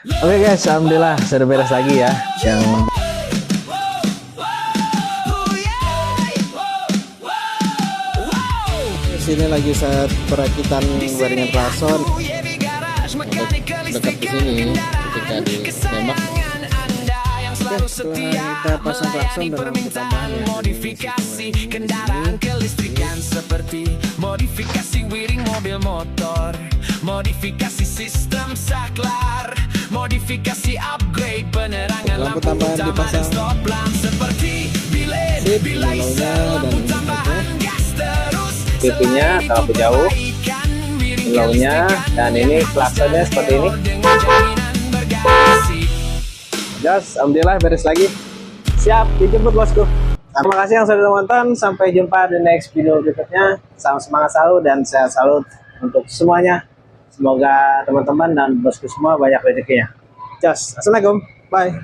Oke guys, alhamdulillah sudah beres lagi ya. Yang sini lagi saat perakitan jaringan klakson. Dekat di sini ketika ditembak. Oke, setelah kita pasang klakson dan lampu tambahan ya. Modifikasi kendaraan kelistrikan seperti modifikasi wiring mobil motor, modifikasi sistem saklar, modifikasi upgrade penerangan lampu tambahan dipasang, stop lamp seperti bilai lampu tambahan gas terus. TV-nya lampu jauh, lampunya, dan ini klaksonnya seperti ini. Jas, alhamdulillah beres lagi. Siap dijemput bosku. Terima kasih yang sudah nonton. Sampai jumpa di next video berikutnya. Salam semangat selalu dan sehat selalu untuk semuanya. Semoga teman-teman dan bosku semua banyak rezekinya. Jas, assalamualaikum. Bye.